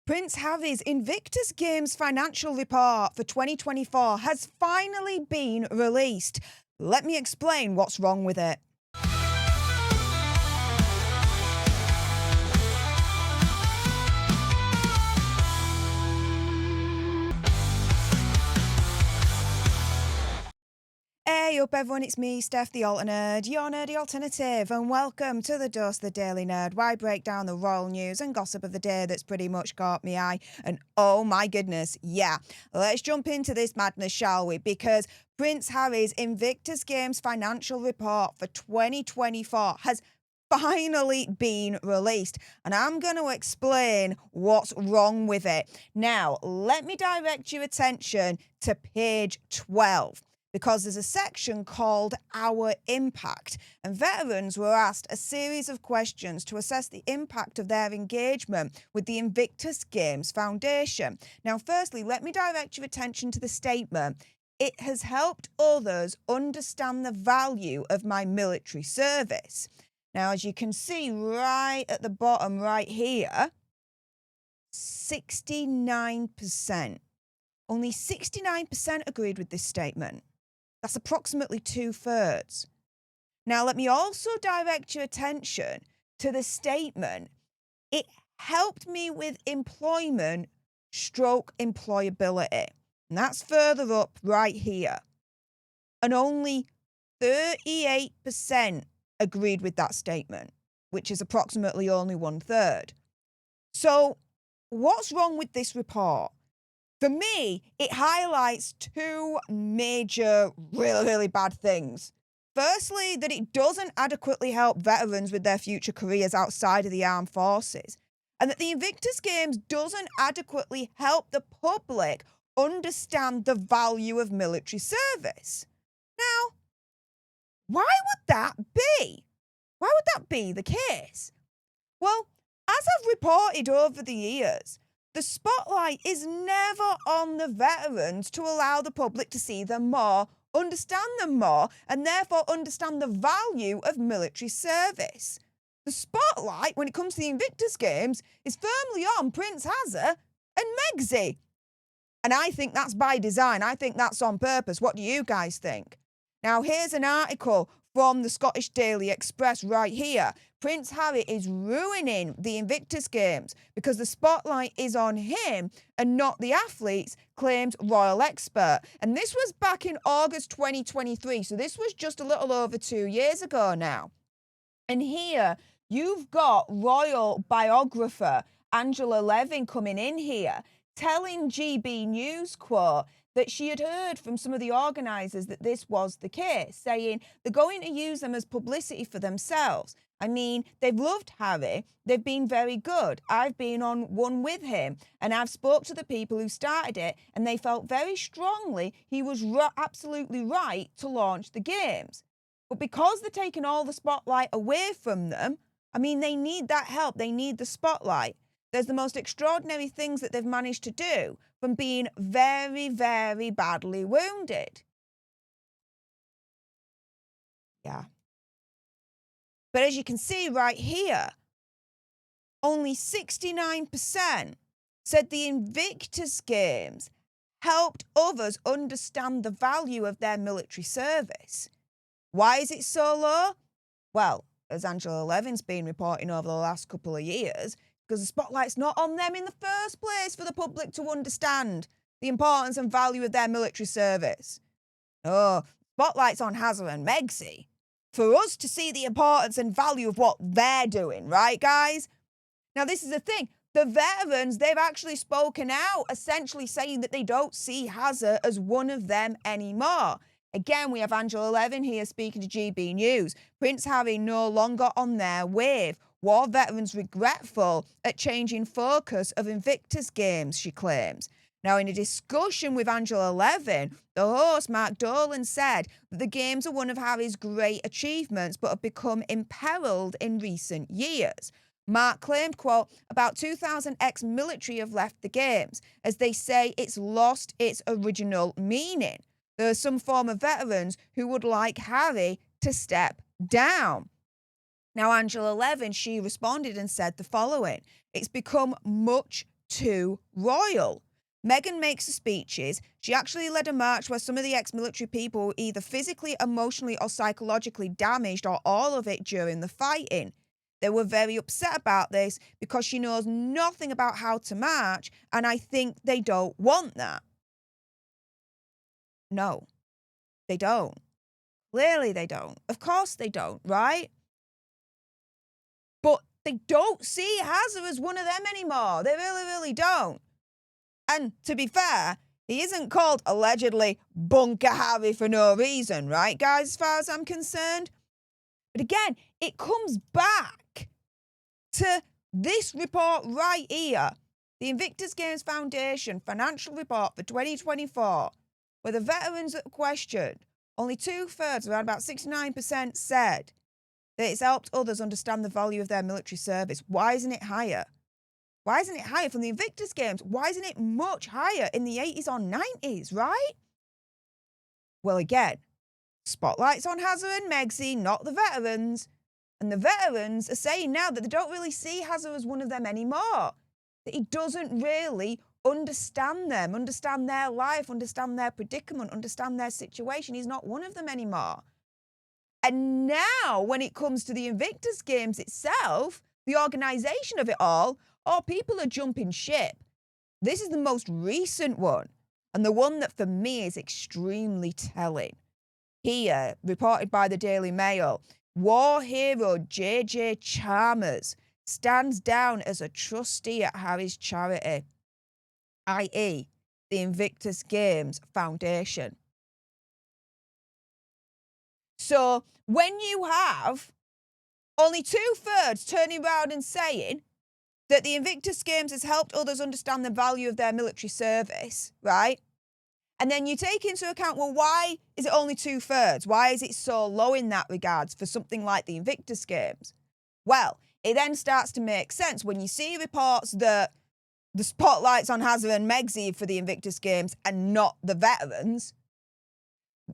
Prince Harry's Invictus Games financial report for 2024 has finally been released. Let me explain what's wrong with it. Hey up everyone, it's me, Stef The Alter Nerd, your nerdy alternative, and welcome to the Dose of the Daily Nerd, where I break down the royal news and gossip of the day that's pretty much caught me eye. And oh my goodness, yeah, let's jump into this madness, shall we? Because Prince Harry's Invictus Games financial report for 2024 has finally been released, and I'm going to explain what's wrong with it. Now, let me direct your attention to page 12. Because there's a section called Our Impact, and veterans were asked a series of questions to assess the impact of their engagement with the Invictus Games Foundation. Now, firstly, let me direct your attention to the statement. It has helped others understand the value of my military service. Now, as you can see right at the bottom right here, 69%. Only 69% agreed with this statement. That's approximately 2/3. Now, let me also direct your attention to the statement, it helped me with employment / employability. And that's further up right here. And only 38% agreed with that statement, which is approximately only 1/3. So what's wrong with this report? For me, it highlights two major, really bad things. Firstly, that it doesn't adequately help veterans with their future careers outside of the armed forces, and that the Invictus Games doesn't adequately help the public understand the value of military service. Now, why would that be? Why would that be the case? Well, as I've reported over the years, the spotlight is never on the veterans to allow the public to see them more, understand them more, and therefore understand the value of military service. The spotlight, when it comes to the Invictus Games, is firmly on Prince Harry and Megxie. And I think that's by design. I think that's on purpose. What do you guys think? Now, here's an article from the Scottish Daily Express right here. Prince Harry is ruining the Invictus Games because the spotlight is on him and not the athletes, claims royal expert. And this was back in August 2023, so this was just a little over 2 years ago now. And here you've got royal biographer Angela Levin coming in here, telling GB News, quote, that she had heard from some of the organisers that this was the case, saying they're going to use them as publicity for themselves. I mean, they've loved Harry. They've been very good. I've been on one with him, and I've spoke to the people who started it, and they felt very strongly he was absolutely right to launch the games. But because they're taking all the spotlight away from them, I mean, they need that help. They need the spotlight. There's the most extraordinary things that they've managed to do from being very badly wounded. Yeah. But as you can see right here, only 69% said the Invictus Games helped others understand the value of their military service. Why is it so low? Well, as Angela Levin's been reporting over the last couple of years, because the spotlight's not on them in the first place for the public to understand the importance and value of their military service. Oh, spotlight's on Harry and Megxie for us to see the importance and value of what they're doing, right, guys? Now, this is the thing. The veterans, they've actually spoken out, essentially saying that they don't see Harry as one of them anymore. Again, we have Angela Levin here speaking to GB News. Prince Harry no longer on their wave. War veterans regretful at changing focus of Invictus Games, she claims. Now, in a discussion with Angela Levin, the host, Mark Dolan, said that the Games are one of Harry's great achievements but have become imperiled in recent years. Mark claimed, quote, about 2,000 ex-military have left the Games, as they say it's lost its original meaning. There are some former veterans who would like Harry to step down. Now, Angela Levin, she responded and said the following. It's become much too royal. Meghan makes the speeches. She actually led a march where some of the ex-military people were either physically, emotionally, or psychologically damaged, or all of it during the fighting. They were very upset about this because she knows nothing about how to march, and I think they don't want that. No, they don't. Clearly they don't. Of course they don't, right? But they don't see Hazza as one of them anymore. They really, really don't. And to be fair, he isn't called allegedly Bunker Harry for no reason, right, guys, as far as I'm concerned? But again, it comes back to this report right here, the Invictus Games Foundation financial report for 2024, where the veterans that were questioned, only 2/3, around about 69%, said that it's helped others understand the value of their military service. Why isn't it higher? Why isn't it higher from the Invictus Games? Why isn't it much higher in the 80s or 90s, right? Well, again, spotlight's on Hazza and Megxie, not the veterans. And the veterans are saying now that they don't really see Hazza as one of them anymore. That he doesn't really understand them, understand their life, understand their predicament, understand their situation. He's not one of them anymore. And now, when it comes to the Invictus Games itself, the organisation of it all, people are jumping ship. This is the most recent one, and the one that for me is extremely telling. Here, reported by the Daily Mail, war hero JJ Chalmers stands down as a trustee at Harry's charity, i.e. the Invictus Games Foundation. So when you have only 2/3 turning around and saying that the Invictus Games has helped others understand the value of their military service, right? And then you take into account, well, why is it only 2/3? Why is it so low in that regards for something like the Invictus Games? Well, it then starts to make sense when you see reports that the spotlight's on Hazza and Megxie for the Invictus Games and not the veterans.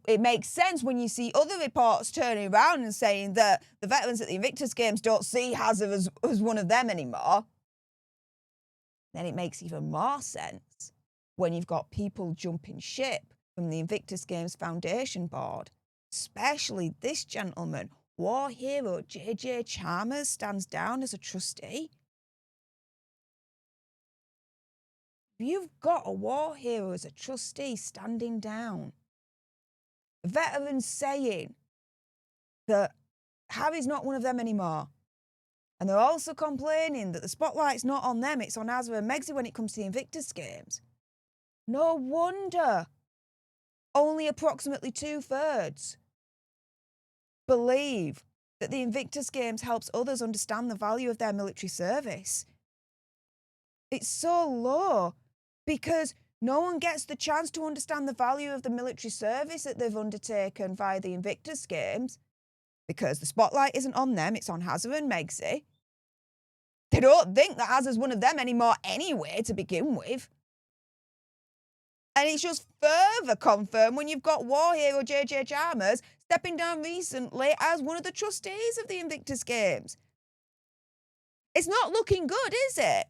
It makes sense when you see other reports turning around and saying that the veterans at the Invictus Games don't see Hazza as one of them anymore. Then it makes even more sense when you've got people jumping ship from the Invictus Games Foundation board, especially this gentleman, war hero JJ Chalmers, stands down as a trustee. You've got a war hero as a trustee standing down. Veterans saying that Harry's not one of them anymore. And they're also complaining that the spotlight's not on them, it's on Hazza and Megxie when it comes to the Invictus Games. No wonder only approximately 2/3 believe that the Invictus Games helps others understand the value of their military service. It's so low because no one gets the chance to understand the value of the military service that they've undertaken via the Invictus Games because the spotlight isn't on them, it's on Hazza and Megxie. They don't think that Hazza's one of them anymore anyway to begin with. And it's just further confirmed when you've got war hero JJ Chalmers stepping down recently as one of the trustees of the Invictus Games. It's not looking good, is it?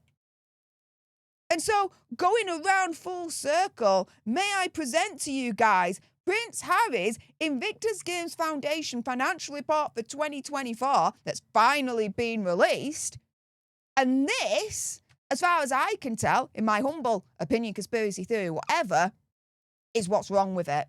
And so, going around full circle, may I present to you guys Prince Harry's Invictus Games Foundation financial report for 2024 that's finally been released. And this, as far as I can tell, in my humble opinion, conspiracy theory, whatever, is what's wrong with it.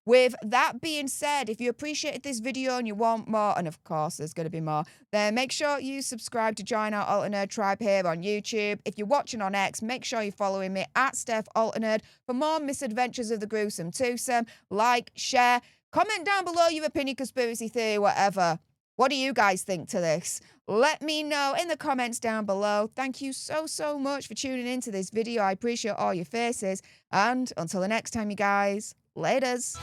With that being said, if you appreciated this video and you want more, and of course there's going to be more, then make sure you subscribe to join our Alter Nerd tribe here on YouTube. If you're watching on X, make sure you're following me at Stef Alter Nerd for more misadventures of the gruesome twosome. Like, share, comment down below your opinion, conspiracy theory, whatever. What do you guys think to this? Let me know in the comments down below. Thank you so much for tuning into this video. I appreciate all your faces. And until the next time, you guys, laters.